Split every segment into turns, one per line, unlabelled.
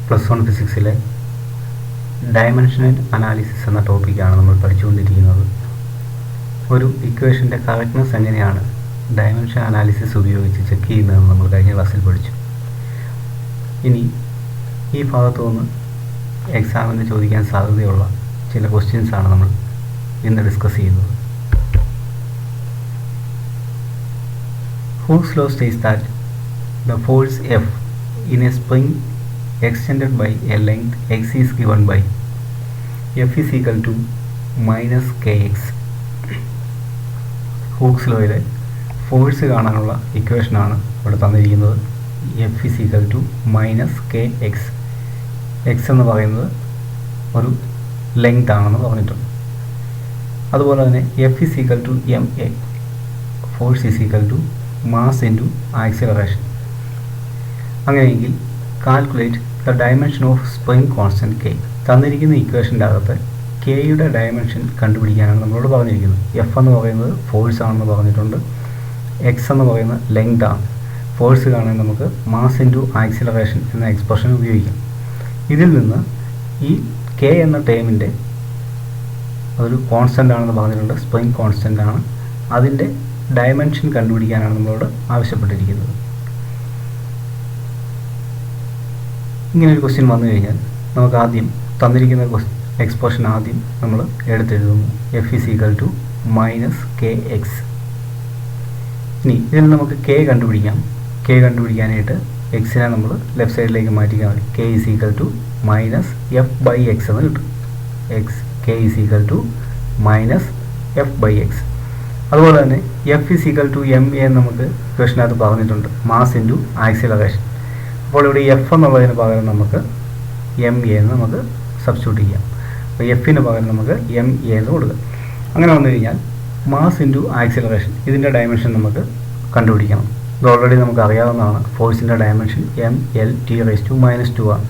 +1 ഫിസിക്സിലെ dimensional analysis എന്ന ടോപ്പിക്കാണ് നമ്മൾ പഠിച്ചുകൊണ്ടിരിക്കുന്നത്. ഒരു ഇക്വേഷൻ്റെ കറക്റ്റ്നെസ് എങ്ങനെയാണ് ഡയമെൻഷൻ അനാലിസിസ് ഉപയോഗിച്ച് ചെക്ക് ചെയ്യുന്നതെന്ന് നമ്മൾ കഴിഞ്ഞ ക്ലാസ്സിൽ പഠിച്ചു. ഇനി ഈ ഭാഗത്തു നിന്ന് എക്സാമിന് ചോദിക്കാൻ സാധ്യതയുള്ള ചില ക്വസ്റ്റ്യൻസാണ് നമ്മൾ ഇന്ന് ഡിസ്കസ് ചെയ്യുന്നത്. Hooke's law states that the force F in a spring extended by a length x is given by F is equal to minus kx. Hooke's ലോയിലെ ഫോഴ്സ് കാണാനുള്ള ഇക്വേഷനാണ് ഇവിടെ തന്നിരിക്കുന്നത്. F is equal to minus kx. X എന്ന് പറയുന്നത് ഒരു length ആണെന്ന് പറഞ്ഞിട്ടുണ്ട്. അതുപോലെ തന്നെ F is equal to ma. Force is equal to mass into acceleration. അങ്ങനെയെങ്കിൽ calculate the dimension of spring constant K. തന്നിരിക്കുന്ന ഇക്വേഷൻ്റെ അകത്ത് കെയുടെ ഡയമെൻഷൻ കണ്ടുപിടിക്കാനാണ് നമ്മളോട് പറഞ്ഞിരിക്കുന്നത്. എഫ് എന്ന് പറയുന്നത് ഫോഴ്സ് ആണെന്ന് പറഞ്ഞിട്ടുണ്ട്. എക്സ് എന്ന് പറയുന്നത് ലെങ്ത് ആണ്. ഫോഴ്സ് കാണാൻ നമുക്ക് മാസ് ഇൻറ്റു ആക്സിലറേഷൻ എന്ന എക്സ്പ്രഷൻ ഉപയോഗിക്കാം. ഇതിൽ നിന്ന് ഈ കെ എന്ന ടേമിൻ്റെ അതൊരു കോൺസ്റ്റൻ്റ് ആണെന്ന് പറഞ്ഞിട്ടുണ്ട്. സ്പ്രിംഗ് കോൺസ്റ്റൻ്റ് ആണ്. അതിൻ്റെ ഡയമെൻഷൻ കണ്ടുപിടിക്കാനാണ് നമ്മളോട് ആവശ്യപ്പെട്ടിരിക്കുന്നത്. ഇങ്ങനൊരു ക്വസ്റ്റ്യൻ വന്നു കഴിഞ്ഞാൽ നമുക്ക് ആദ്യം തന്നിരിക്കുന്ന എക്സ്പ്രഷൻ ആദ്യം നമ്മൾ എടുത്തെഴുതുന്നു. F is equal to minus kx. ഇനി ഇതിൽ നമുക്ക് കെ കണ്ടുപിടിക്കാം. കെ കണ്ടുപിടിക്കാനായിട്ട് എക്സിനെ നമ്മൾ ലെഫ്റ്റ് സൈഡിലേക്ക് മാറ്റിക്കാൻ മതി. K is equal to minus F by x എന്ന് കിട്ടും. K is equal to minus F by x. അതുപോലെ തന്നെ F is equal to ma എന്ന് നമുക്ക് ക്വസ്റ്റ്യനകത്ത് പറഞ്ഞിട്ടുണ്ട്. Mass into acceleration. അപ്പോൾ ഇവിടെ F എന്നുള്ളതിന് പകരം നമുക്ക് ma എന്ന് നമുക്ക് സബ്സ്റ്റിറ്റ്യൂട്ട് ചെയ്യാം. അപ്പോൾ എഫിന് പകരം നമുക്ക് ma എന്ന് കൊടുക്കാം. അങ്ങനെ വന്നു കഴിഞ്ഞാൽ മാസ് ഇൻറ്റു ആക്സിലറേഷൻ ഇതിൻ്റെ ഡയമെൻഷൻ നമുക്ക് കണ്ടുപിടിക്കണം. ഇത് ഓൾറെഡി നമുക്ക് അറിയാവുന്നതാണ്. ഫോഴ്സിൻ്റെ ഡയമെൻഷൻ mlt⁻² ആണ്.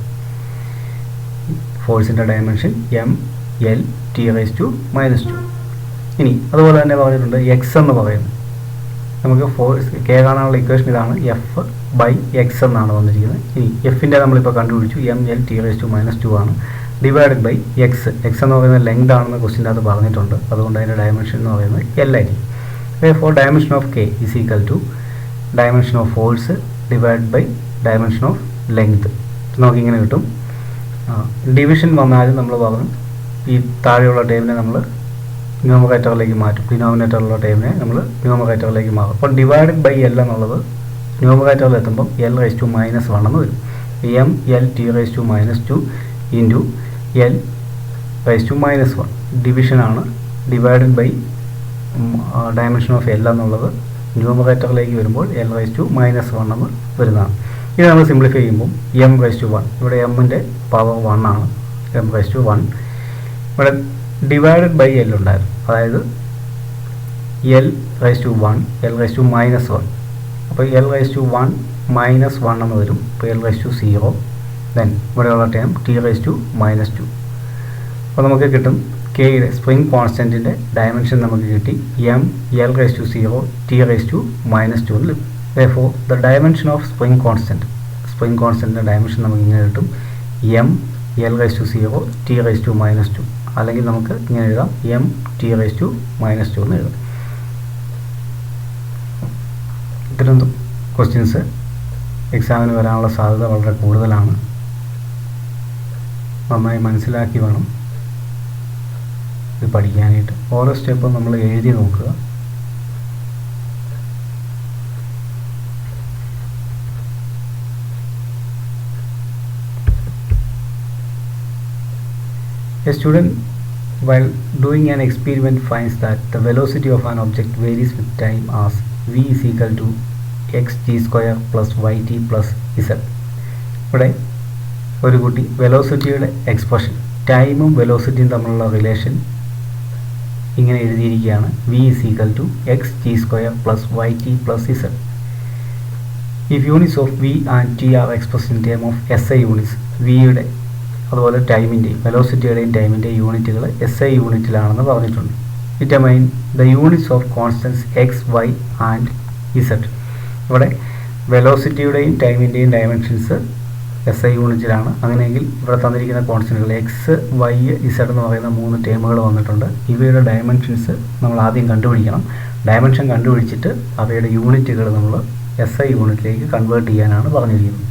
ഫോഴ്സിൻ്റെ ഡയമെൻഷൻ mlt⁻². ഇനി അതുപോലെ തന്നെ പറഞ്ഞിട്ടുണ്ട് എക്സ് എന്ന് പറയുന്നത് നമുക്ക് ഫോഴ്സ് കെ കാണാനുള്ള ഇക്വേഷൻ ഇതാണ്. എഫ് ബൈ എക്സ് എന്നാണ് വന്നിരിക്കുന്നത്. ഇനി എഫിൻ്റെ നമ്മളിപ്പോൾ കണ്ടുപിടിച്ചു. mlt⁻² ആണ്. Divided by X. എക്സ് എന്ന് പറയുന്നത് ലെങ്ത് ആണെന്ന് ക്വസ്റ്റിൻ്റെ അത് പറഞ്ഞിട്ടുണ്ട്. അതുകൊണ്ട് അതിൻ്റെ ഡയമെൻഷൻ എന്ന് പറയുന്നത് എൽ ആയിരിക്കും. For dimension of K is equal to dimension of force divide by dimension of length. നമുക്കിങ്ങനെ കിട്ടും. ഡിവിഷൻ വന്നാലും നമ്മൾ പറഞ്ഞു ഈ താഴെയുള്ള ടേമിനെ നമ്മൾ ന്യൂമറേറ്ററിലേക്ക് മാറ്റും. ഡിനോമിനേറ്ററിലുള്ള ടേമിനെ നമ്മൾ ന്യൂമറേറ്ററിലേക്ക് മാറും. അപ്പോൾ ഡിവൈഡഡ് ബൈ എൽ എന്നുള്ളത് ന്യൂമറേറ്ററിൽ എത്തുമ്പം l⁻⁻1 എന്ന് വരും. mlt⁻² ഇൻറ്റു l⁻⁻1 ഡിവിഷനാണ്. Divided by dimension of L എന്നുള്ളത് ന്യൂമറേറ്ററിലേക്ക് വരുമ്പോൾ l⁻⁻1 എന്ന് വരുന്നതാണ്. ഇത് നമ്മൾ സിംപ്ലിഫൈ ചെയ്യുമ്പോൾ m⁻1. ഇവിടെ എമ്മിൻ്റെ പവർ 1 ആണ്. m⁻1 ഇവിടെ ഡിവൈഡഡ് ബൈ എൽ ഉണ്ടായിരുന്നു. അതായത് l⁻1 l⁻−1. അപ്പോൾ l⁻1 എന്ന് വരും. അപ്പോൾ l⁻0 ദെൻ ഇവിടെയുള്ള ടേം t⁻². അപ്പോൾ നമുക്ക് കിട്ടും കെയുടെ സ്പ്രിംഗ് കോൺസ്റ്റൻറ്റിൻ്റെ ഡയമെൻഷൻ നമുക്ക് കിട്ടി l⁻0 t⁻−2 എന്ന് ലഭിക്കും. therefore the dimension of spring കോൺസ്റ്റൻറ്റിൻ്റെ ഡയമെൻഷൻ നമുക്ക് ഇങ്ങനെ കിട്ടും l⁻0 t⁻−2. അല്ലെങ്കിൽ നമുക്ക് ഇങ്ങനെ എഴുതാം mt⁻² എന്ന് എഴുതാം. ഇത്തരം ക്വസ്റ്റ്യൻസ് എക്സാമിന് വരാനുള്ള സാധ്യത വളരെ കൂടുതലാണ്. നന്നായി മനസ്സിലാക്കി വേണം ഇത് പഠിക്കാനായിട്ട്. ഓരോ സ്റ്റെപ്പും നമ്മൾ എഴുതി നോക്കുക. A student while doing an experiment finds that the velocity of an object varies with time as v is equal to xt² plus yt plus z. ഇവിടെ ഒരു കുട്ടി വെലോസിറ്റിയുടെ എക്സ്പ്രഷൻ ടൈമും വെലോസിറ്റിയും തമ്മിലുള്ള റിലേഷൻ ഇങ്ങനെ എഴുതിയിരിക്കുകയാണ്. v is equal to xt² plus yt plus z. If units of v and t are expressed in terms of SI units, vയുടെ അതുപോലെ ടൈമിൻ്റെയും വെലോസിറ്റിയുടെയും ടൈമിൻ്റെയും യൂണിറ്റുകൾ SI യൂണിറ്റിലാണെന്ന് പറഞ്ഞിട്ടുണ്ട്. Determine the units of constants X Y and Z. ഇവിടെ വെലോസിറ്റിയുടെയും ടൈമിൻ്റെയും dimensions SI യൂണിറ്റിലാണ്. അങ്ങനെയെങ്കിൽ ഇവിടെ തന്നിരിക്കുന്ന കോൺസ്റ്റന്റുകൾ X, Y, Z എന്ന് പറയുന്ന 3 ടേമുകൾ വന്നിട്ടുണ്ട്. ഇവയുടെ ഡയമെൻഷൻസ് നമ്മൾ ആദ്യം കണ്ടുപിടിക്കണം. ഡയമെൻഷൻ കണ്ടുപിടിച്ചിട്ട് അവയുടെ യൂണിറ്റുകൾ നമ്മൾ SI യൂണിറ്റിലേക്ക് കൺവേർട്ട് ചെയ്യാനാണ് പറഞ്ഞിരിക്കുന്നത്.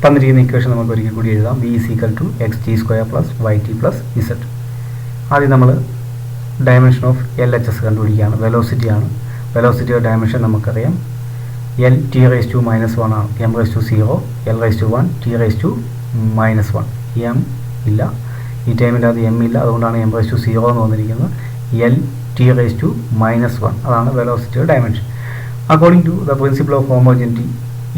തന്നിരിക്കുന്ന ഇക്വേഷൻ നമുക്ക് ഒരിക്കൽ കൂടി എഴുതാം. v = xt² + yt + z. ആദ്യം നമ്മൾ ഡയമെൻഷൻ ഓഫ് LHS കണ്ടുപിടിക്കുകയാണ്. വെലോസിറ്റിയാണ്. വെലോസിറ്റിയുടെ ഡയമെൻഷൻ നമുക്കറിയാം. L(t⁻⁻1) ആണ്. m⁻0, L(1), t⁻⁻1. m ഇല്ല, ഈ ടൈമിൻ്റെ അത് m ഇല്ല, അതുകൊണ്ടാണ് m⁻0 എന്ന് വന്നിരിക്കുന്നത്. L(t⁻⁻1) അതാണ് വെലോസിറ്റിയുടെ dimension. According to the principle of homogeneity,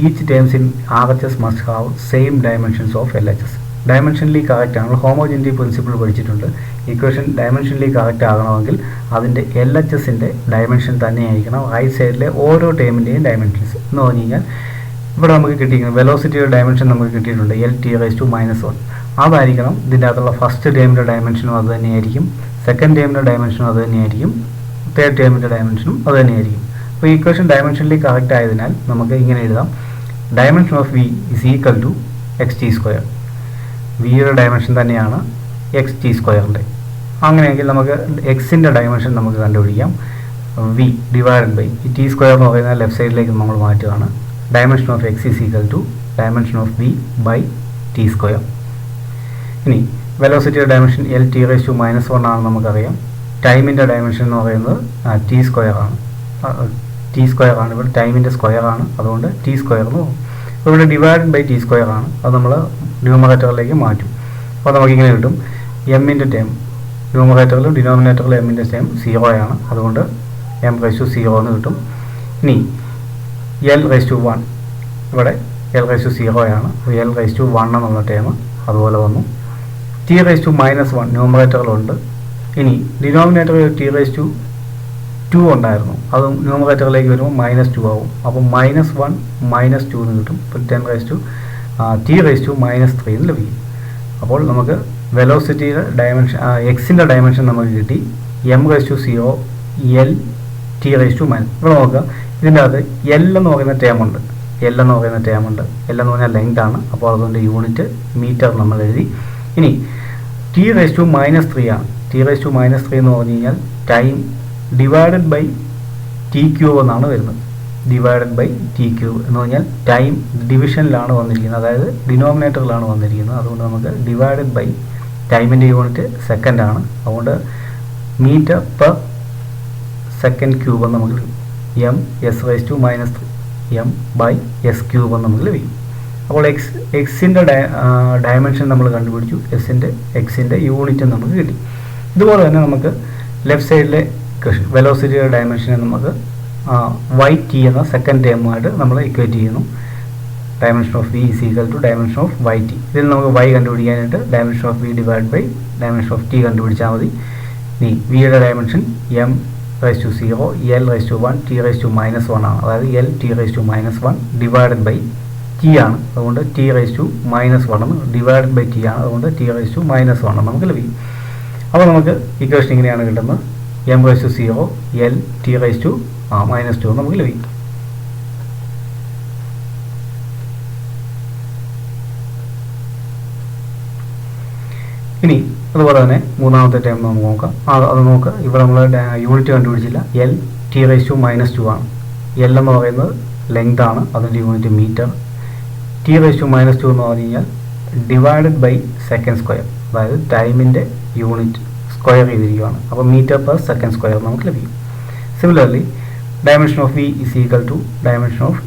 each terms in RHS must have same dimensions of LHS. Dimensionally correct ആണ്. ഹോമോജനിറ്റി പ്രിൻസിപ്പിൾ പഠിച്ചിട്ടുണ്ട്. ഇക്വേഷൻ ഡയമെൻഷനലി കറക്റ്റ് ആകണമെങ്കിൽ അതിൻ്റെ LHSൻ്റെ ഡയമെൻഷൻ തന്നെയായിരിക്കണം റൈറ്റ് സൈഡിലെ ഓരോ ടേമിൻ്റെയും ഡയമെൻഷൻസ് എന്ന് പറഞ്ഞു കഴിഞ്ഞാൽ ഇവിടെ നമുക്ക് കിട്ടിയിരിക്കുന്നത് വെലോസിറ്റിയുടെ ഡയമെൻഷൻ നമുക്ക് കിട്ടിയിട്ടുണ്ട് L(t⁻⁻1). അതായിരിക്കണം ഇതിൻ്റെ അകത്തുള്ള ഫസ്റ്റ് ടേമിൻ്റെ ഡയമെൻഷനും അത് തന്നെയായിരിക്കും, സെക്കൻഡ് ടേമിൻ്റെ ഡയമെൻഷനും അത് തന്നെയായിരിക്കും, തേർഡ് ടേമിൻ്റെ ഡയമെൻഷനും അത് തന്നെയായിരിക്കും. അപ്പോൾ ഇക്വേഷൻ ഡയമെൻഷനലി കറക്റ്റ് ആയതിനാൽ നമുക്ക് ഇങ്ങനെ എഴുതാം. Dimension of v = xt². വിയുടെ ഡയമെൻഷൻ തന്നെയാണ് xt²ൻ്റെ. അങ്ങനെയെങ്കിൽ നമുക്ക് എക്സിൻ്റെ ഡയമെൻഷൻ നമുക്ക് കണ്ടുപിടിക്കാം. v / ഈ t² എന്ന് പറയുന്ന ലെഫ്റ്റ് സൈഡിലേക്ക് നമ്മൾ മാറ്റുകയാണ്. Dimension of x = dimension of v / t². ഇനി വെലോസിറ്റിയുടെ ഡയമെൻഷൻ L(t⁻⁻1) ആണെന്ന് നമുക്കറിയാം. ടൈമിൻ്റെ ഡയമെൻഷൻ എന്ന് പറയുന്നത് t² ആണ്. t² ആണ്. ഇവിടെ ടൈമിൻ്റെ സ്ക്വയർ ആണ്, അതുകൊണ്ട് t² എന്ന് പോകും. അപ്പോൾ ഇവിടെ /t² ആണ്. അത് നമ്മൾ ന്യൂമറേറ്ററിലേക്ക് മാറ്റും. അപ്പോൾ നമുക്കിങ്ങനെ കിട്ടും. എമ്മിൻ്റെ ടേം ന്യൂമറേറ്ററിലും ഡിനോമിനേറ്ററിലും എമ്മിൻ്റെ ടേം 0 ആണ്, അതുകൊണ്ട് m⁻0 എന്ന് കിട്ടും. ഇനി L(1) ഇവിടെ L(0) ആണ്, L(1) എന്നുള്ള ടേം അതുപോലെ വന്നു. t⁻⁻1 ന്യൂമറേറ്ററിലുണ്ട്. ഇനി ഡിനോമിനേറ്ററിൽ t⁻2 ഉണ്ടായിരുന്നു, അത് ന്യൂമറേറ്ററിലേക്ക് വരുമ്പോൾ -2 ആവും. അപ്പോൾ -1 -2 എന്ന് കിട്ടും. അപ്പോൾ t⁻3 എന്ന് ലഭിക്കും. അപ്പോൾ നമുക്ക് വെലോസിറ്റിയുടെ ഡയമെൻഷൻ എക്സിൻ്റെ ഡയമെൻഷൻ നമുക്ക് കിട്ടി m⁻0 L(t⁻⁻). ഇവിടെ നോക്കുക, ഇതിൻ്റെ അകത്ത് L എന്ന് പറയുന്ന ടേമുണ്ട്. L എന്ന് പറഞ്ഞാൽ ലെങ്ത് ആണ്. അപ്പോൾ അതുകൊണ്ട് യൂണിറ്റ് മീറ്റർ നമ്മൾ എഴുതി. ഇനി t⁻3 ആണ്. t⁻3 എന്ന് പറഞ്ഞു കഴിഞ്ഞാൽ ടൈം /t³ എന്നാണ് വരുന്നത്. /t³ എന്ന് പറഞ്ഞാൽ ടൈം ഡിവിഷനിലാണ് വന്നിരിക്കുന്നത്, അതായത് ഡിനോമിനേറ്ററിലാണ് വന്നിരിക്കുന്നത്. അതുകൊണ്ട് നമുക്ക് ടൈമിൻ്റെ യൂണിറ്റ് സെക്കൻഡ് ആണ്. അതുകൊണ്ട് m/s³ എന്ന് നമുക്ക് ലഭിക്കും. m⁻3 m/s³ എന്ന് നമുക്ക് ലഭിക്കും. അപ്പോൾ എക്സിൻ്റെ ഡയമെൻഷൻ നമ്മൾ കണ്ടുപിടിച്ചു, എക്സിൻ്റെ യൂണിറ്റ് നമുക്ക് കിട്ടി. ഇതുപോലെ തന്നെ നമുക്ക് ലെഫ്റ്റ് സൈഡിലെ വെലോസിറ്റിയുടെ ഡയമെൻഷനെ നമുക്ക് yt എന്ന സെക്കൻഡ് ടേമുമായിട്ട് നമ്മൾ ഇക്വേറ്റ് ചെയ്യുന്നു. Dimension of v = dimension of yt. ഇതിൽ നമുക്ക് y കണ്ടുപിടിക്കാനായിട്ട് dimension of v / dimension of t കണ്ടുപിടിച്ചാൽ മതി. ഇനി വിയുടെ ഡയമെൻഷൻ m⁻0 L(1) t⁻⁻1 ആണ്, അതായത് L(t⁻⁻1) /t ആണ്, അതുകൊണ്ട് t⁻⁻1 എന്ന് /t ആണ്, അതുകൊണ്ട് t⁻⁻1 നമുക്ക് ലഭിക്കും. അപ്പോൾ നമുക്ക് ഇക്വേഷൻ ഇങ്ങനെയാണ് കിട്ടുന്നത്. m⁻0 L(t⁻⁻2) നമുക്ക് ലഭിക്കും. ഇനി അതുപോലെ തന്നെ മൂന്നാമത്തെ ടൈം നമുക്ക് നോക്കാം. അത് നോക്കുക, ഇവിടെ നമ്മൾ യൂണിറ്റ് കണ്ടുപിടിച്ചില്ല. L(t⁻⁻2) ആണ്. L എന്ന് പറയുന്നത് ലെങ്ത് ആണ്, അതിൻ്റെ യൂണിറ്റ് മീറ്റർ. t⁻⁻2 എന്ന് പറഞ്ഞു കഴിഞ്ഞാൽ /2, അതായത് ടൈമിൻ്റെ യൂണിറ്റ് സ്ക്വയർ ചെയ്തിരിക്കുകയാണ്. അപ്പോൾ m/s² നമുക്ക് ലഭിക്കും. Similarly dimension of v = dimension of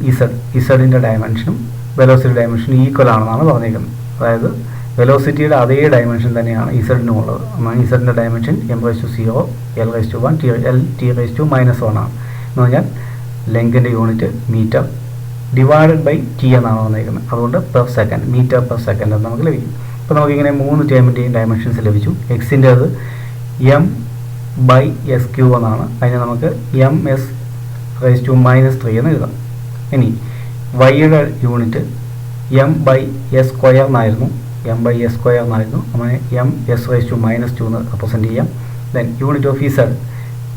ഇസഡിൻ്റെ ഡയമെൻഷനും വെലോസിറ്റി ഡയമെൻഷനും ഈക്വൽ ആണെന്നാണ് പറഞ്ഞിരിക്കുന്നത്. അതായത് വെലോസിറ്റിയുടെ അതേ ഡയമെൻഷൻ തന്നെയാണ് ഇസഡിനും ഉള്ളത്. ഇസഡിൻ്റെ ഡയമെൻഷൻ m⁻0 L(1) L(t⁻⁻1) ആണ്. എന്ന് പറഞ്ഞാൽ ലെങ്തിൻ്റെ യൂണിറ്റ് മീറ്റർ /t എന്നാണ് വന്നിരിക്കുന്നത്, അതുകൊണ്ട് m/s എന്ന് നമുക്ക് ലഭിക്കും. അപ്പോൾ നമുക്കിങ്ങനെ 3 ടേമിൻ്റെയും ഡയമെൻഷൻസ് ലഭിച്ചു. എക്സിൻ്റെ അത് m/s³ എന്നാണ്, അതിനെ നമുക്ക് m⁻3 എന്ന് എഴുതാം. ഇനി വൈയുടെ യൂണിറ്റ് m/s² എന്നായിരുന്നു, അങ്ങനെ m⁻s² എന്ന് റെപ്രസെൻറ്റ് ചെയ്യാം. Then unit of Z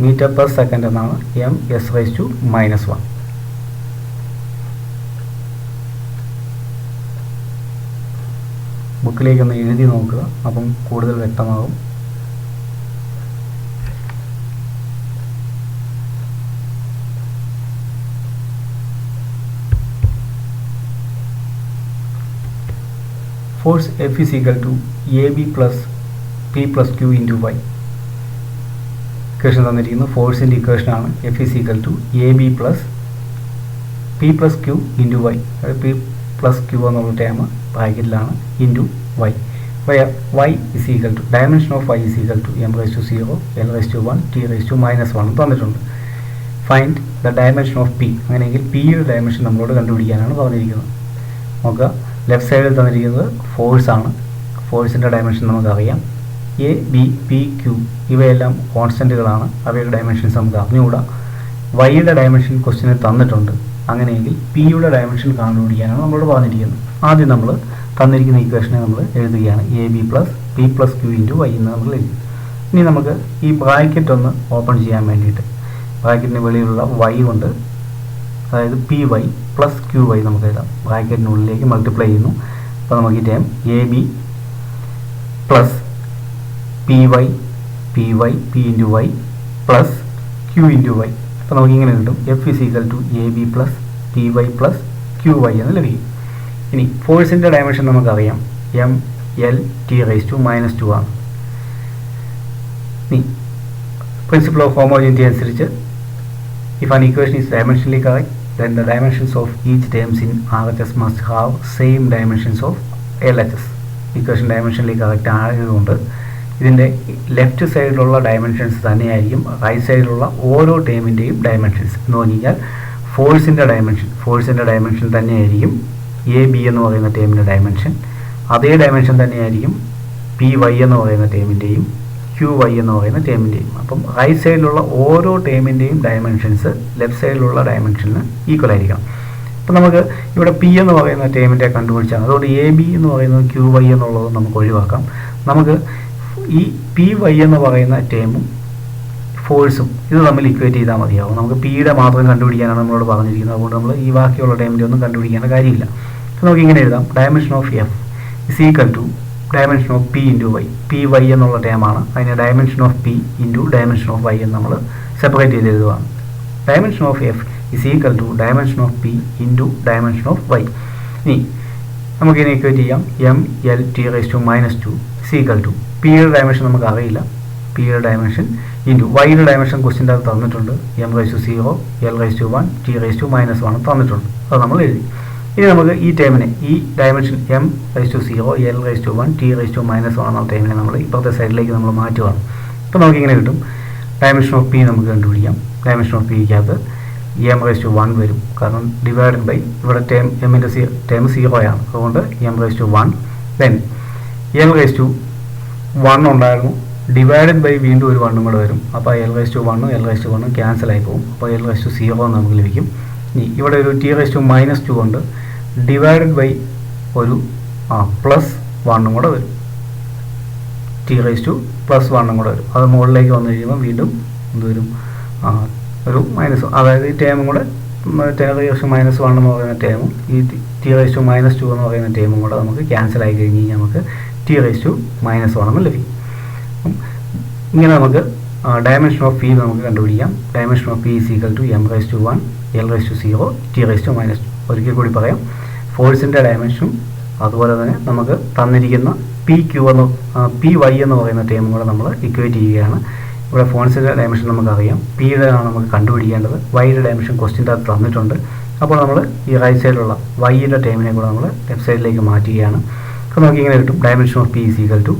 metre per second എന്നാണ് m(s)-1. ബുക്കിലേക്ക് ഒന്ന് എഴുതി നോക്കുക, അപ്പം കൂടുതൽ വ്യക്തമാകും. Force F is equal to AB plus P plus Q into Y. Equation തന്നിരിക്കുന്നു. ഫോഴ്സിൻ്റെ ഇക്വേഷനാണ്. F is equal to AB plus P plus Q into Y. അതായത് P plus Q എന്നുള്ള ടേം ബ്രാക്കറ്റിലാണ് into Y. Y is equal to dimension of Y is equal to m(0), l(1), t(-1) തന്നിട്ടുണ്ട്. Find the dimension of P. അങ്ങനെയെങ്കിൽ Pയുടെ dimension നമ്മളോട് കണ്ടുപിടിക്കാനാണ് പറഞ്ഞിരിക്കുന്നത്. നോക്കുക, left സൈഡിൽ തന്നിരിക്കുന്നത് ഫോഴ്സാണ്. ഫോഴ്സിൻ്റെ ഡയമെൻഷൻ നമുക്കറിയാം. എ, ബി, പി, ക്യൂ ഇവയെല്ലാം കോൺസ്റ്റൻറ്റുകളാണ്. അവയുടെ ഡയമെൻഷൻസ് നമുക്ക് അറിഞ്ഞുകൂടാ. വൈയുടെ ഡയമെൻഷൻ ക്വസ്റ്റ്യനിൽ തന്നിട്ടുണ്ട്. അങ്ങനെയെങ്കിൽ പിയുടെ ഡയമെൻഷൻ കണ്ടുപിടിക്കാനാണ് നമ്മളോട് പറഞ്ഞിരിക്കുന്നത്. ആദ്യം നമ്മൾ തന്നിരിക്കുന്ന ഇക്വേഷനെ നമ്മൾ എഴുതുകയാണ്. A B plus P plus Q into Y എന്ന് നമ്മൾ എഴുതി. ഇനി നമുക്ക് ഈ ബ്രാക്കറ്റ് ഒന്ന് ഓപ്പൺ ചെയ്യാൻ വേണ്ടിയിട്ട് ബ്രാക്കറ്റിന് വെളിയിലുള്ള വൈ കൊണ്ട്, അതായത് P Y plus Q Y നമുക്ക് എഴുതാം. ബ്രാക്കറ്റിനുള്ളിലേക്ക് മൾട്ടിപ്ലൈ ചെയ്യുന്നു. അപ്പോൾ നമുക്ക് ഈ term A B plus P Y P into Y plus Q into Y. അപ്പോൾ നമുക്കിങ്ങനെ കിട്ടും F is equal to AB plus PY plus QY എന്ന് ലഭിക്കും. ഇനി ഫോഴ്സിൻ്റെ ഡയമെൻഷൻ നമുക്കറിയാം. m(L)t(-2) ആണ്. ഇനി പ്രിൻസിപ്പിൾ ഓഫ് ഹോമോജനിറ്റി അനുസരിച്ച് if an equation is dimensionally correct, then the dimensions of each terms in RHS must have same dimensions of LHS. ഇക്വേഷൻ ഡയമെൻഷനിലി correct ആയതുകൊണ്ട് ഇതിൻ്റെ ലെഫ്റ്റ് സൈഡിലുള്ള ഡയമെൻഷൻസ് തന്നെയായിരിക്കും റൈറ്റ് സൈഡിലുള്ള ഓരോ ടേമിൻ്റെയും ഡയമെൻഷൻസ്. എന്ന് പറഞ്ഞു കഴിഞ്ഞാൽ ഫോഴ്സിൻ്റെ ഡയമെൻഷൻ തന്നെയായിരിക്കും എ ബി എന്ന് പറയുന്ന ടേമിൻ്റെ ഡയമെൻഷൻ. അതേ ഡയമെൻഷൻ തന്നെയായിരിക്കും പി വൈ എന്ന് പറയുന്ന ടേമിൻ്റെയും ക്യൂ വൈ എന്ന് പറയുന്ന ടേമിൻ്റെയും. അപ്പം റൈറ്റ് സൈഡിലുള്ള ഓരോ ടേമിൻ്റെയും ഡയമെൻഷൻസ് ലെഫ്റ്റ് സൈഡിലുള്ള ഡയമെൻഷന് ഈക്വൽ ആയിരിക്കണം. അപ്പം നമുക്ക് ഇവിടെ പി എന്ന് പറയുന്ന ടേമിൻ്റെ കണ്ടുപിടിച്ചാൽ അതുകൊണ്ട് എ ബി എന്ന് പറയുന്നത് ക്യൂ വൈ എന്നുള്ളത് നമുക്ക് ഒഴിവാക്കാം. നമുക്ക് ഈ പി വൈ എന്ന് പറയുന്ന ടേമും ഫോഴ്സും ഇത് തമ്മിൽ ഇക്വേറ്റ് ചെയ്താൽ മതിയാവും. നമുക്ക് പിയുടെ മാത്രം കണ്ടുപിടിക്കാനാണ് നമ്മളോട് പറഞ്ഞിരിക്കുന്നത്. അതുകൊണ്ട് നമ്മൾ ഈ ബാക്കിയുള്ള ടേമിൻ്റെ ഒന്നും കണ്ടുപിടിക്കേണ്ട കാര്യമില്ല. അപ്പോൾ നമുക്ക് ഇങ്ങനെ എഴുതാം. Dimension of F is equal to dimension of P into Y. P Y എന്നുള്ള ടേമാണ്. അതിന് dimension of P into dimension of Y എന്ന് നമ്മൾ സെപ്പറേറ്റ് ചെയ്ത് എഴുതുകയാണ്. Dimension of F is equal to dimension of P into dimension of Y. ഇനി നമുക്കിതിനെ equate ചെയ്യാം. m(L)t(-2) ഇസ് ഈക്വൽ ടു പിയുടെ ഡയമെൻഷൻ നമുക്ക് അറിയില്ല. പിയുടെ ഡയമെൻഷൻ ഇൻറ്റു വൈയുടെ ഡയമെൻഷൻ ക്വസ്റ്റ്യൻ്റെ അത് തന്നിട്ടുണ്ട്. m(0), l(1), t(-1) തന്നിട്ടുണ്ട്. അത് നമ്മൾ എഴുതി. ഇനി നമുക്ക് ഈ ടേമിനെ ഈ ഡയമെൻഷൻ m(0), l(1), t(-1) എന്ന ടേമിനെ നമ്മൾ ഇപ്പുറത്തെ സൈഡിലേക്ക് നമ്മൾ മാറ്റുകയാണ്. അപ്പോൾ നമുക്കിങ്ങനെ കിട്ടും. ഡയമെൻഷൻ ഓഫ് പി നമുക്ക് കണ്ടുപിടിക്കാം. ഡയമെൻഷൻ ഓഫ് പിക്കകത്ത് m(1) വരും. കാരണം ഡിവൈഡഡ് ബൈ ഇവിടെ എമ്മിൻ്റെ ടേം 0 ആണ്. അതുകൊണ്ട് m(1). ദെൻ l(1) ഉണ്ടായിരുന്നു. ഡിവൈഡഡ് ബൈ വീണ്ടും ഒരു 1 കൂടെ വരും. അപ്പോൾ l(1) ക്യാൻസൽ ആയി പോകും. അപ്പോൾ l(0) നമുക്ക് ലഭിക്കും. ഇനി ഇവിടെ ഒരു t(-2) ഉണ്ട്. ഡിവൈഡഡ് ബൈ ഒരു +1 കൂടെ വരും. t(+1) കൂടെ വരും. അത് മുകളിലേക്ക് വന്നു കഴിയുമ്പോൾ വീണ്ടും എന്ത് വരും? ഒരു മൈനസ്, അതായത് ഈ ടേമും കൂടെ t(-1) എന്ന് പറയുന്ന ടേമും ഈ t(-2) എന്ന് പറയുന്ന ടേമും കൂടെ നമുക്ക് ക്യാൻസൽ ആയി കഴിഞ്ഞ് കഴിഞ്ഞാൽ നമുക്ക് t(-1) എന്ന് ലഭിക്കും. ഇങ്ങനെ നമുക്ക് ഡയമെൻഷൻ ഓഫ് പി നമുക്ക് കണ്ടുപിടിക്കാം. Dimension of P is equal to m(1), l(0), t(-2). ഒരിക്കൽ കൂടി പറയാം. ഫോഴ്സിൻ്റെ ഡയമെൻഷനും അതുപോലെ തന്നെ നമുക്ക് തന്നിരിക്കുന്ന പി വൈ എന്ന് പറയുന്ന ടേമും കൂടെ നമ്മൾ ഇക്വേറ്റ് ചെയ്യുകയാണ്. ഇവിടെ ഫോഴ്സിൻ്റെ ഡയമെൻഷൻ നമുക്കറിയാം. പിയുടെ ആണ് നമുക്ക് കണ്ടുപിടിക്കേണ്ടത്. വൈയുടെ ഡയമെൻഷൻ ക്വസ്റ്റ്യൻ്റെ അത് തന്നിട്ടുണ്ട്. അപ്പോൾ നമ്മൾ ഈ റൈറ്റ് സൈഡിലുള്ള വൈയുടെ ടേമിനെ കൂടെ നമ്മൾ ലെഫ്റ്റ് സൈഡിലേക്ക് മാറ്റുകയാണ്. അപ്പോൾ നമുക്ക് ഇങ്ങനെ കിട്ടും. Dimension of P is equal to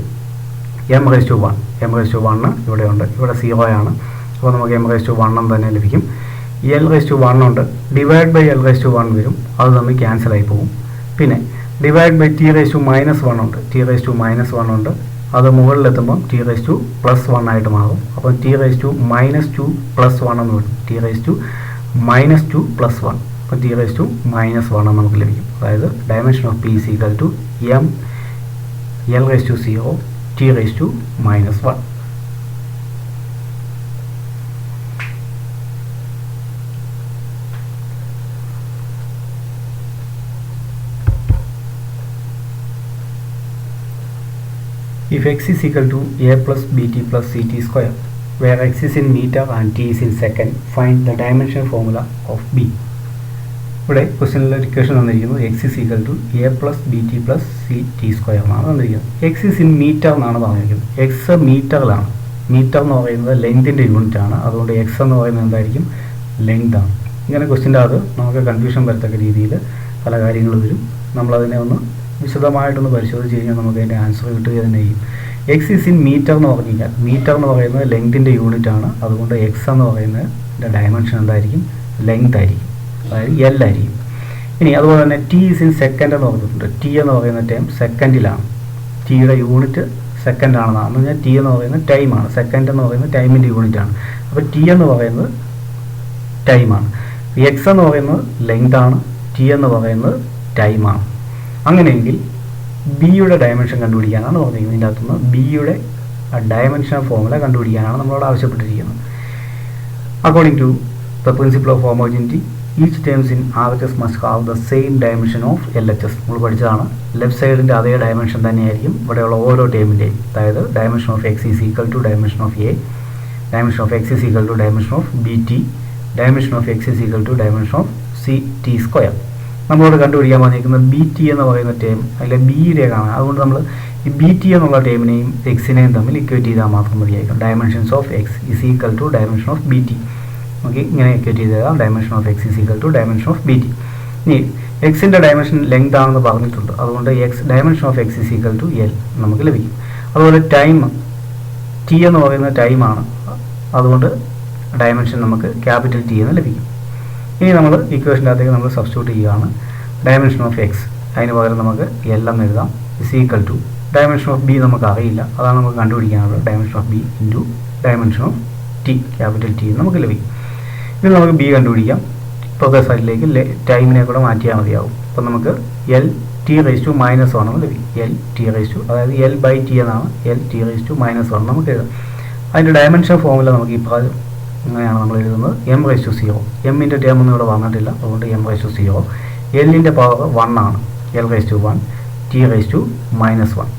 m(1). m(1) ഇവിടെ ഉണ്ട്. ഇവിടെ 0 ആണ്. അപ്പോൾ നമുക്ക് m(1) തന്നെ ലഭിക്കും. l(1) ഉണ്ട്. ഡിവൈഡ് ബൈ l(1) വരും. അത് തമ്മിൽ ക്യാൻസൽ ആയി പോകും. പിന്നെ ഡിവൈഡ് ബൈ t(-1) ഉണ്ട്. t(-1) ഉണ്ട്. അത് മുകളിലെത്തുമ്പം t(+1) ആയിട്ട് മാറും. അപ്പോൾ t(-2+1) എന്ന് വരും. t(-2+1). അപ്പോൾ t(-1) നമുക്ക് ലഭിക്കും. അതായത് dimension of P is equal to m(L)(0), t(-1). if x is equal to a plus bt plus ct square, where x is in meter and t is in second, find the dimension formula of b. ഇവിടെ ക്വസ്റ്റ്യനിലെ equation തന്നിരിക്കുന്നത് X is equal to A plus B T plus C T square എന്നാണ് തന്നിരിക്കുന്നത്. X is in metre എന്നാണ് പറഞ്ഞിരിക്കുന്നത്. X മീറ്ററിലാണ്. Metre എന്ന് പറയുന്നത് ലെങ്തിൻ്റെ unit ആണ്. അതുകൊണ്ട് എക്സ് എന്ന് പറയുന്നത് എന്തായിരിക്കും? ലെങ്ത് ആണ്. ഇങ്ങനെ ക്വസ്റ്റ്യൻ്റെ അത് നമുക്ക് കൺഫ്യൂഷൻ വരത്തക്ക രീതിയിൽ പല കാര്യങ്ങൾ വരും. നമ്മളതിനെ ഒന്ന് വിശദമായിട്ടൊന്ന് പരിശോധിച്ച് കഴിഞ്ഞാൽ നമുക്ക് അതിൻ്റെ ആൻസർ കിട്ടുക തന്നെ ചെയ്യും. എക്സ് ഇസ് ഇൻ മീറ്റർ എന്ന് പറഞ്ഞു കഴിഞ്ഞാൽ മീറ്റർ എന്ന് പറയുന്നത് ലെങ്തിൻ്റെ യൂണിറ്റ് ആണ്. അതുകൊണ്ട് എക്സ് എന്ന് പറയുന്നതിൻ്റെ ഡയമെൻഷൻ എന്തായിരിക്കും? ലെങ്ത് ആയിരിക്കും. അതായത് എൽ ആയിരിക്കും. ഇനി അതുപോലെ തന്നെ ടി ഇസ് ഇൻ സെക്കൻഡ് എന്ന് പറഞ്ഞിട്ടുണ്ട്. ടി എന്ന് പറയുന്ന ടൈം സെക്കൻഡിലാണ്. ടിയുടെ യൂണിറ്റ് സെക്കൻഡ് ആണെന്നാണ്. എന്ന് പറഞ്ഞാൽ ടി എന്ന് പറയുന്നത് ടൈമാണ്. സെക്കൻഡ് എന്ന് പറയുന്നത് ടൈമിൻ്റെ യൂണിറ്റ് ആണ്. അപ്പോൾ ടി എന്ന് പറയുന്നത് ടൈമാണ്. എക്സ് എന്ന് പറയുന്നത് ലെങ്ത് ആണ്. ടി എന്ന് പറയുന്നത് ടൈമാണ്. അങ്ങനെയെങ്കിൽ ബിയുടെ ഡയമെൻഷൻ കണ്ടുപിടിക്കാനാണ് പറഞ്ഞിരിക്കുന്നത്. ഇതിൻ്റെ അകത്തുനിന്ന് ബിയുടെ ഡയമെൻഷൻ ഫോർമുല കണ്ടുപിടിക്കാനാണ് നമ്മളോട് ആവശ്യപ്പെട്ടിരിക്കുന്നത്. According to the principle of homogeneity, each terms in RHS must have the same dimension of LHS. നമ്മൾ പഠിച്ചതാണ്. ലെഫ്റ്റ് സൈഡിൻ്റെ അതേ ഡയമെൻഷൻ തന്നെയായിരിക്കും ഇവിടെയുള്ള ഓരോ ടേമിൻ്റെയും. അതായത് dimension of X is equal to dimension of A, dimension of X is equal to dimension of B T, dimension of X is equal to dimension of C T square. നമ്മളോട് കണ്ടുപിടിക്കാൻ പറഞ്ഞിരിക്കുന്നത് B T എന്ന് പറയുന്ന term അതിലെ ബിയിലേക്കാണ്. അതുകൊണ്ട് നമ്മൾ ഈ B T എന്നുള്ള ടേമിനെയും എക്സിനെയും തമ്മിൽ ഇക്വേറ്റ് ചെയ്താൽ മാത്രം മതിയായിരിക്കും. Dimensions of X is equal to dimension of B T. Okay, ഇങ്ങനെ ഇക്വേറ്റ് ചെയ്താൽ dimension of X is equal to dimension of B T. ഇനി എക്സിൻ്റെ ഡയമെൻഷൻ ലെങ്ത് ആണെന്ന് പറഞ്ഞിട്ടുണ്ട്. അതുകൊണ്ട് X dimension of X is equal to L നമുക്ക് ലഭിക്കും. അതുപോലെ ടൈം ടി എന്ന് പറയുന്ന ടൈമാണ്. അതുകൊണ്ട് ഡയമെൻഷൻ നമുക്ക് ക്യാപിറ്റൽ ടി എന്ന് ലഭിക്കും. ഇനി നമ്മൾ ഇക്വേഷൻ്റെ അകത്തേക്ക് നമ്മൾ സബ്സ്റ്റിറ്റ്യൂട്ട് ചെയ്യുകയാണ്. ഡയമെൻഷൻ ഓഫ് എക്സ് അതിന് പകരം നമുക്ക് എൽ എന്ന് എഴുതാം. Is equal to dimension of B നമുക്ക് അറിയില്ല. അതാണ് നമുക്ക് കണ്ടുപിടിക്കാനുള്ളത്. Dimension of B into dimension of T capital T നമുക്ക് ലഭിക്കും. ഇത് നമുക്ക് ബി കണ്ടുപിടിക്കാം. ഇപ്പോഴത്തെ സൈഡിലേക്ക് ടൈമിനെ കൂടെ മാറ്റിയാൽ മതിയാവും. അപ്പോൾ നമുക്ക് L T raise to minus one എന്ന് ലഭിക്കും. എൽ ടി റേസ് ടു അതായത് എൽ ബൈ ടി എന്നാണ്. L T raise to minus one നമുക്ക് എഴുതാം. അതിൻ്റെ ഡയമെൻഷൻ ഫോമുല നമുക്ക് ഇപ്പോൾ അങ്ങനെയാണ് നമ്മൾ എഴുതുന്നത്. M raise to zero. എമ്മിൻ്റെ ടേം ഒന്നും ഇവിടെ വന്നിട്ടില്ല. അതുകൊണ്ട് എം റേസ് ടു സീറോ. എല്ലിൻ്റെ പവർ വൺ ആണ്. L raise to one, T raise to minus one.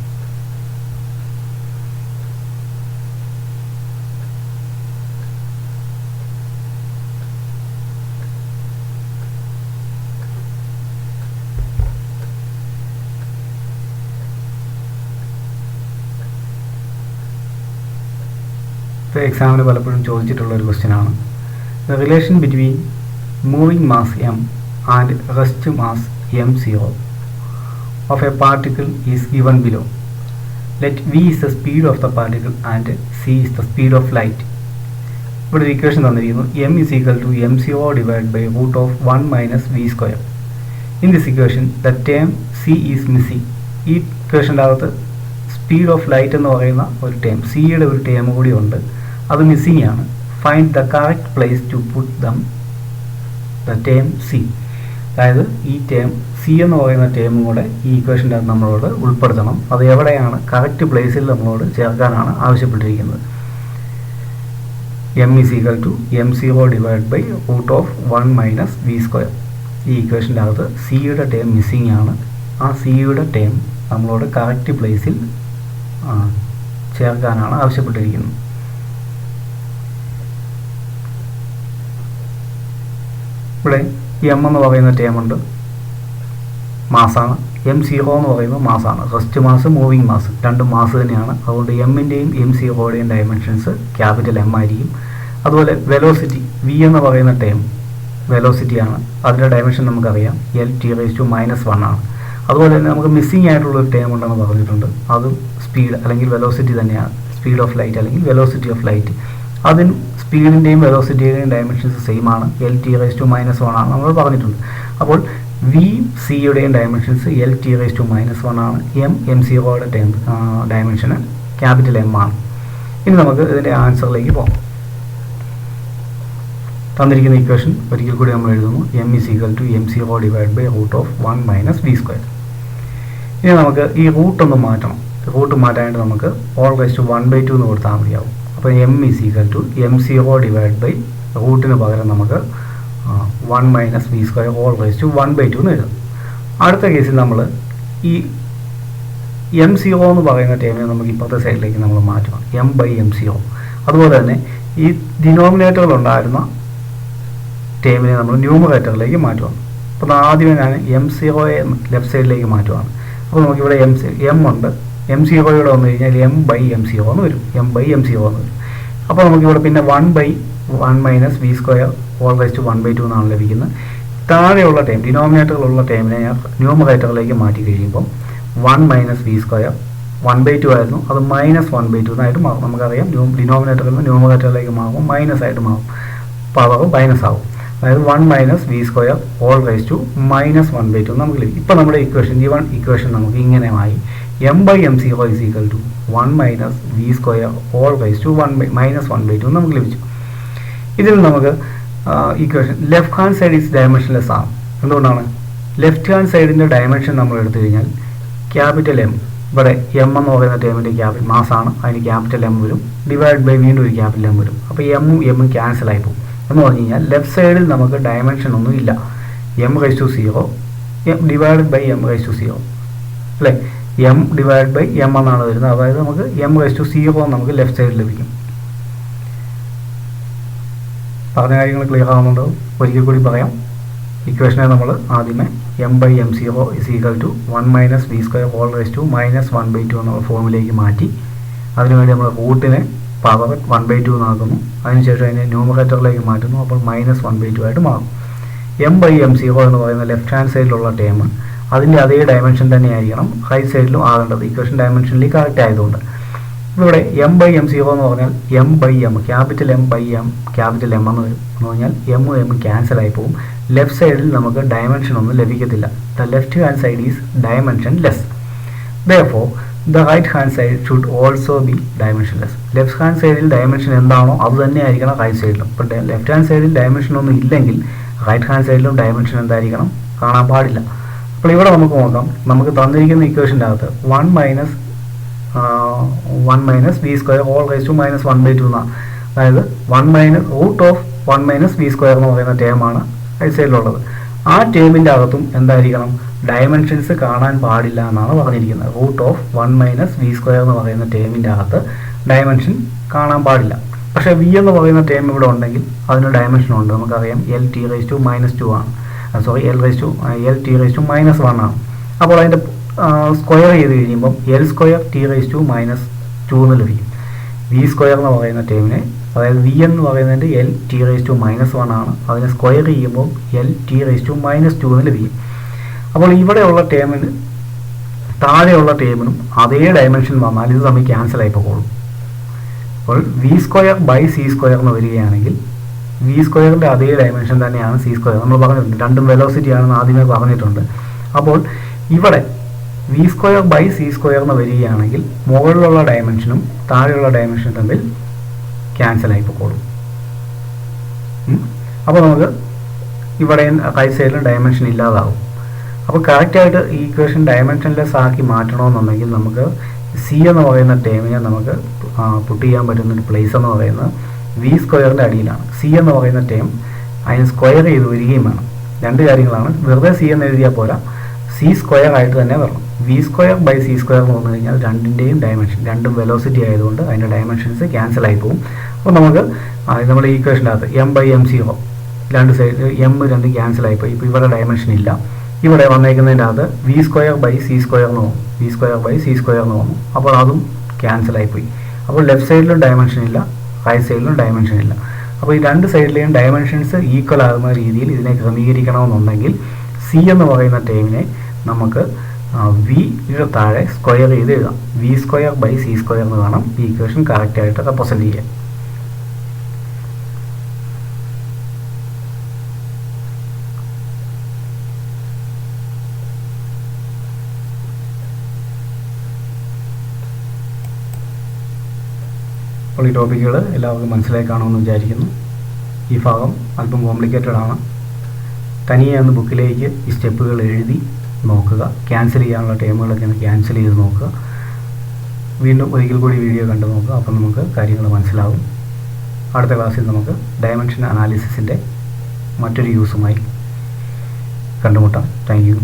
എക്സാമിന് പലപ്പോഴും ചോദിച്ചിട്ടുള്ളൊരു ക്വസ്റ്റ്യനാണ്. The relation between moving mass M and rest mass M zero of a particle is given below. Let V is the speed of the particle and C is the speed of light. ഇവിടെ ഒരു equation തന്നിരിക്കുന്നു. M is equal to M zero divide by root of 1 minus V square. In this equation the term C is missing. ഈ ഇക്വേഷൻ്റെ അകത്ത് speed of light എന്ന് പറയുന്ന ഒരു term, സിയുടെ ഒരു ടേം കൂടി ഉണ്ട്. അത് മിസ്സിംഗ് ആണ്. Find the correct place to put the term C. അതായത് ഈ ടേം സി എന്ന് പറയുന്ന ടേമും കൂടെ ഈ ഇക്വേഷൻ്റെ അകത്ത് നമ്മളോട് ഉൾപ്പെടുത്തണം. അത് എവിടെയാണ് കറക്റ്റ് പ്ലേസിൽ നമ്മളോട് ചേർക്കാനാണ് ആവശ്യപ്പെട്ടിരിക്കുന്നത്. M is equal to M zero divide by root of 1 minus V square. ഈ ഇക്വേഷൻ്റെ അകത്ത് സിയുടെ ടേം മിസ്സിംഗ് ആണ്. ആ സിയുടെ ടേം നമ്മളോട് കറക്റ്റ് പ്ലേസിൽ ചേർക്കാനാണ് ആവശ്യപ്പെട്ടിരിക്കുന്നത്. ഇവിടെ എം എന്ന് പറയുന്ന ടേമുണ്ട്, മാസാണ്. എം സീറോ എന്ന് പറയുന്നത് മാസാണ്. റെസ്റ്റ് മാസ്, മൂവിങ് മാസ് രണ്ടും മാസ് തന്നെയാണ്. അതുകൊണ്ട് എമ്മിൻ്റെയും എം സീറോയുടെയും ഡയമെൻഷൻസ് ക്യാപിറ്റൽ എം ആയിരിക്കും. അതുപോലെ വെലോസിറ്റി വി എന്ന് പറയുന്ന ടേം വെലോസിറ്റിയാണ്. അതിൻ്റെ ഡയമെൻഷൻ നമുക്കറിയാം. L T raise to minus one ആണ്. അതുപോലെ തന്നെ നമുക്ക് മിസ്സിംഗ് ആയിട്ടുള്ളൊരു ടേം ഉണ്ടെന്ന് പറഞ്ഞിട്ടുണ്ട്. അതും സ്പീഡ് അല്ലെങ്കിൽ വെലോസിറ്റി തന്നെയാണ്. സ്പീഡ് ഓഫ് ലൈറ്റ് അല്ലെങ്കിൽ വെലോസിറ്റി ഓഫ് ലൈറ്റ്. അതിന് സ്പീഡിൻ്റെയും വെലോസിറ്റിയുടെയും ഡയമെൻഷൻസ് സെയിം ആണ്. L T raise to minus one ആണ് നമ്മൾ പറഞ്ഞിട്ടുണ്ട്. അപ്പോൾ വി സിയുടെയും dimensions L T raise to minus one ആണ്. എം സീറോയുടെ ഡയമെൻഷന് ക്യാപിറ്റൽ എം ആണ്. ഇനി നമുക്ക് ഇതിൻ്റെ ആൻസറിലേക്ക് പോകാം. തന്നിരിക്കുന്ന ഇക്വേഷൻ ഒരിക്കൽ കൂടി നമ്മൾ എഴുതുന്നു. M is equal to M zero divide by root of 1 minus V square. ഇനി നമുക്ക് ഈ റൂട്ടൊന്ന് മാറ്റണം. റൂട്ട് മാറ്റാനായിട്ട് നമുക്ക് ഓൾ റേസ് ടു 1/2 എന്ന് കൊടുത്താൽ മതിയാവും. അപ്പോൾ M is equal to M zero divide by റൂട്ടിന് പകരം നമുക്ക് 1 minus V square all raise to 1/2 എന്ന് എഴുതാം. അടുത്ത കേസിൽ നമ്മൾ ഈ M0 എന്ന് പറയുന്ന ടേമിനെ നമുക്ക് ഇപ്പുറത്തെ സൈഡിലേക്ക് നമ്മൾ മാറ്റണം, M/M0. അതുപോലെ തന്നെ ഈ ഡിനോമിനേറ്ററിലുണ്ടായിരുന്ന ടേമിനെ നമ്മൾ ന്യൂമറേറ്ററിലേക്ക് മാറ്റുകയാണ്. അപ്പോൾ ആദ്യമേ ഞാൻ M0യെ ലെഫ്റ്റ് സൈഡിലേക്ക് മാറ്റുകയാണ്. അപ്പോൾ നമുക്കിവിടെ M ഉണ്ട്, M0യുടെ വന്നു കഴിഞ്ഞാൽ M/M0 എന്ന് വരും, M/M0 എന്ന് വരും. അപ്പോൾ നമുക്കിവിടെ പിന്നെ 1/1 - v² ഹോൾ റൈസ് ടു 1/2 എന്നാണ് ലഭിക്കുന്നത്. താഴെയുള്ള ടേം, ഡിനോമിനേറ്ററിലുള്ള ടേമിനെ ഞാൻ ന്യൂമറേറ്ററിലേക്ക് മാറ്റി കഴിയുമ്പോൾ 1 - v² 1/2 ആയിരുന്നു, അത് -1/2 എന്നായിട്ട് മാറും. നമുക്കറിയാം ഡിനോമിനേറ്ററിൽ നിന്ന് ന്യൂമറേറ്ററിലേക്ക് മാറും, മൈനസ് ആയിട്ട് മാറും, പവർ മൈനസ് ആവും. അതായത് 1 - v² ഹോൾ റൈസ് ടു -1/2 നമുക്ക് ലഭിക്കും. ഇപ്പോൾ നമ്മുടെ ഇക്വേഷൻ നമുക്ക് ഇങ്ങനെ ആയി, M/M0 = 1 - v² whole raise to -1/2 നമുക്ക് ലഭിച്ചു. ഇതിൽ നമുക്ക് equation left hand side is dimensionless ആണ്. എന്തുകൊണ്ടാണ്? ലെഫ്റ്റ് ഹാൻഡ് സൈഡിൻ്റെ ഡയമെൻഷൻ നമ്മൾ എടുത്തു കഴിഞ്ഞാൽ ക്യാപിറ്റൽ M, ഇവിടെ M എന്ന് പറയുന്ന ടേമിൻ്റെ മാസാണ്, അതിന് ക്യാപിറ്റൽ M വരും, ഡിവൈഡ് ബൈ വീണ്ടും ഒരു ക്യാപിറ്റൽ M വരും. അപ്പോൾ M ക്യാൻസൽ ആയി പോകും. എന്ന് പറഞ്ഞു കഴിഞ്ഞാൽ ലെഫ്റ്റ് സൈഡിൽ നമുക്ക് ഡയമെൻഷൻ ഒന്നും ഇല്ല, M/0 ഡിവൈഡ് ബൈ M/0 അല്ലേ, M/M എന്നാണ് വരുന്നത്. അതായത് നമുക്ക് M/0 നമുക്ക് ലെഫ്റ്റ് സൈഡിൽ ലഭിക്കും. പറഞ്ഞ കാര്യങ്ങൾ ക്ലിയർ ആവുന്നുണ്ടോ? ഒരിക്കൽ കൂടി പറയാം. ഇക്വേഷനെ നമ്മൾ ആദ്യമേ M/M0 = 1 - v² whole raise to -1/2 എന്ന ഫോമിലേക്ക് മാറ്റി. അതിനുവേണ്ടി നമ്മൾ റൂട്ടിനെ പവർ 1/2 എന്നാക്കുന്നു. അതിനുശേഷം അതിനെ ന്യൂമറേറ്ററിലേക്ക് മാറ്റുന്നു, അപ്പോൾ -1/2 ആയിട്ട് മാറും. M/M0 എന്ന് പറയുന്ന ലെഫ്റ്റ് ഹാൻഡ് സൈഡിലുള്ള ടേം അതിൻ്റെ അതേ ഡയമെൻഷൻ തന്നെ ആയിരിക്കണം റൈറ്റ് സൈഡിലും ആകേണ്ടത്, ഇക്വേഷൻ ഡയമെൻഷനിലേക്ക് കറക്റ്റ് ആയതുകൊണ്ട്. ഇവിടെ M/M0 എന്ന് പറഞ്ഞാൽ M/M, capital M/M capital M എന്ന് വരും. എന്ന് പറഞ്ഞാൽ M ക്യാൻസൽ ആയി പോകും. ലെഫ്റ്റ് സൈഡിൽ നമുക്ക് ഡയമെൻഷൻ ഒന്നും ലഭിക്കത്തില്ല. The left hand side is dimensionless. Therefore, the right hand side should also be dimensionless. Left hand സൈഡിൽ ഡയമെൻഷൻ എന്താണോ അത് തന്നെ ആയിരിക്കണം റൈറ്റ് സൈഡിലും. ഇപ്പോൾ ലെഫ്റ്റ് ഹാൻഡ് സൈഡിൽ ഡയമെൻഷൻ ഒന്നും ഇല്ലെങ്കിൽ റൈറ്റ് ഹാൻഡ് സൈഡിലും ഡയമെൻഷൻ എന്തായിരിക്കണം? കാണാൻ പാടില്ല. അപ്പോൾ ഇവിടെ നമുക്ക് നോക്കാം, നമുക്ക് തന്നിരിക്കുന്ന ഇക്വേഷൻ്റെ അകത്ത് 1 - v² ഹോൾ റൈസ് ടു -1/2 എന്നാണ്. അതായത് √1 - v² എന്ന് പറയുന്ന ടേമാണ് റൈറ്റ് സൈഡിലുള്ളത്. ആ ടേമിൻ്റെ അകത്തും എന്തായിരിക്കണം? ഡയമെൻഷൻസ് കാണാൻ പാടില്ല എന്നാണ് പറഞ്ഞിരിക്കുന്നത്. √1 - v² എന്ന് പറയുന്ന ടേമിൻ്റെ അകത്ത് ഡയമെൻഷൻ കാണാൻ പാടില്ല. പക്ഷേ v എന്ന് പറയുന്ന ടേം ഇവിടെ ഉണ്ടെങ്കിൽ അതിന് ഡയമെൻഷൻ ഉണ്ട്. നമുക്കറിയാം LT⁻2 ആണ്, സോറി LT⁻1 ആണ്. അപ്പോൾ അതിൻ്റെ സ്ക്വയർ ചെയ്ത് കഴിയുമ്പം L²T⁻2 എന്ന് ലഭിക്കും. v² എന്ന് പറയുന്ന ടേമിനെ, അതായത് v എന്ന് പറയുന്നതിൻ്റെ LT⁻1 ആണ്, അതിനെ സ്ക്വയർ ചെയ്യുമ്പോൾ LT⁻2 എന്ന് ലഭിക്കും. അപ്പോൾ ഇവിടെയുള്ള ടേമിന് താഴെയുള്ള ടേമിനും അതേ ഡയമെൻഷൻ വന്നാൽ ഇത് തമ്മിൽ ക്യാൻസൽ ആയി പോകുള്ളൂ. അപ്പോൾ v²/c² എന്ന് വരികയാണെങ്കിൽ v²ൻ്റെ അതേ ഡയമെൻഷൻ തന്നെയാണ് c². നമ്മൾ പറഞ്ഞിട്ടുണ്ട് രണ്ടും വെലോസിറ്റി ആണെന്ന് ആദ്യമേ പറഞ്ഞിട്ടുണ്ട്. അപ്പോൾ ഇവിടെ v²/c² എന്ന് വരികയാണെങ്കിൽ മുകളിലുള്ള ഡയമെൻഷനും താഴെയുള്ള ഡയമെൻഷനും തമ്മിൽ ക്യാൻസൽ ആയി പോകുള്ളൂ. അപ്പോൾ നമുക്ക് ഇവിടെ റൈറ്റ് സൈഡിലും ഡയമെൻഷൻ ഇല്ലാതാവും. അപ്പോൾ കറക്റ്റായിട്ട് ഈ ഇക്വേഷൻ ഡയമെൻഷൻലെസ് ആക്കി മാറ്റണമെന്നുണ്ടെങ്കിൽ നമുക്ക് സി എന്ന് പറയുന്ന ടേമിനെ നമുക്ക് പുട്ട് ചെയ്യാൻ പറ്റുന്നൊരു പ്ലേസ് എന്ന് പറയുന്നത് v²ൻ്റെ അടിയിലാണ്. സി എന്ന് പറയുന്ന ടേം അതിന് സ്ക്വയർ ചെയ്ത് വരികയും വേണം. രണ്ട് കാര്യങ്ങളാണ്, വെറുതെ സി എന്ന് എഴുതിയാൽ പോരാ, c² ആയിട്ട് തന്നെ വരണം. v²/c² എന്ന് പറഞ്ഞു കഴിഞ്ഞാൽ രണ്ടിൻ്റെയും ഡയമെൻഷൻ, രണ്ടും വെലോസിറ്റി ആയതുകൊണ്ട് അതിൻ്റെ ഡയമെൻഷൻസ് ക്യാൻസൽ ആയി പോകും. അപ്പോൾ നമുക്ക് നമ്മുടെ ഈ ഇക്വേഷൻ്റെ അകത്ത് M/M0 രണ്ട് സൈഡ് രണ്ടും ക്യാൻസൽ ആയിപ്പോയി. ഇപ്പോൾ ഇവിടെ ഡയമെൻഷൻ ഇല്ല. ഇവിടെ വന്നേക്കുന്നതിൻ്റെ അകത്ത് v²/c² എന്ന് തോന്നും, v²/c² എന്ന് തോന്നും. അപ്പോൾ അതും ക്യാൻസൽ ആയിപ്പോയി. അപ്പോൾ ലെഫ്റ്റ് സൈഡിലും ഡയമെൻഷൻ ഇല്ല, റൈറ്റ് സൈഡിലും ഡയമെൻഷൻ ഇല്ല. അപ്പോൾ ഈ രണ്ട് സൈഡിലെയും ഡയമെൻഷൻസ് ഈക്വൽ ആകുന്ന രീതിയിൽ ഇതിനെ ക്രമീകരിക്കണമെന്നുണ്ടെങ്കിൽ സി എന്ന് പറയുന്ന ടേമിനെ നമുക്ക് വിയുടെ താഴെ സ്ക്വയർ ചെയ്ത് എഴുതാം. v²/c² എന്ന് വേണം ഈ ഇക്വേഷൻ കറക്റ്റായിട്ട് റെപ്രസെൻറ്റ് ചെയ്യാൻ. അപ്പോൾ ഈ ടോപ്പിക്കുകൾ എല്ലാവർക്കും മനസ്സിലായി കാണുമെന്ന് വിചാരിക്കുന്നു. ഈ ഭാഗം അല്പം കോംപ്ലിക്കേറ്റഡ് ആണ്. തനിയെ ഒന്ന് ബുക്കിലേക്ക് ഈ സ്റ്റെപ്പുകൾ എഴുതി നോക്കുക. ക്യാൻസൽ ചെയ്യാനുള്ള ടേമുകളൊക്കെ ഒന്ന് ക്യാൻസൽ ചെയ്ത് നോക്കുക. വീണ്ടും ഒരിക്കൽ കൂടി വീഡിയോ കണ്ടു നോക്കുക. അപ്പം നമുക്ക് കാര്യങ്ങൾ മനസ്സിലാവും. അടുത്ത ക്ലാസ്സിൽ നമുക്ക് ഡയമെൻഷൻ അനാലിസിസിൻ്റെ മറ്റൊരു യൂസുമായി കണ്ടുമുട്ടാം. Thank you.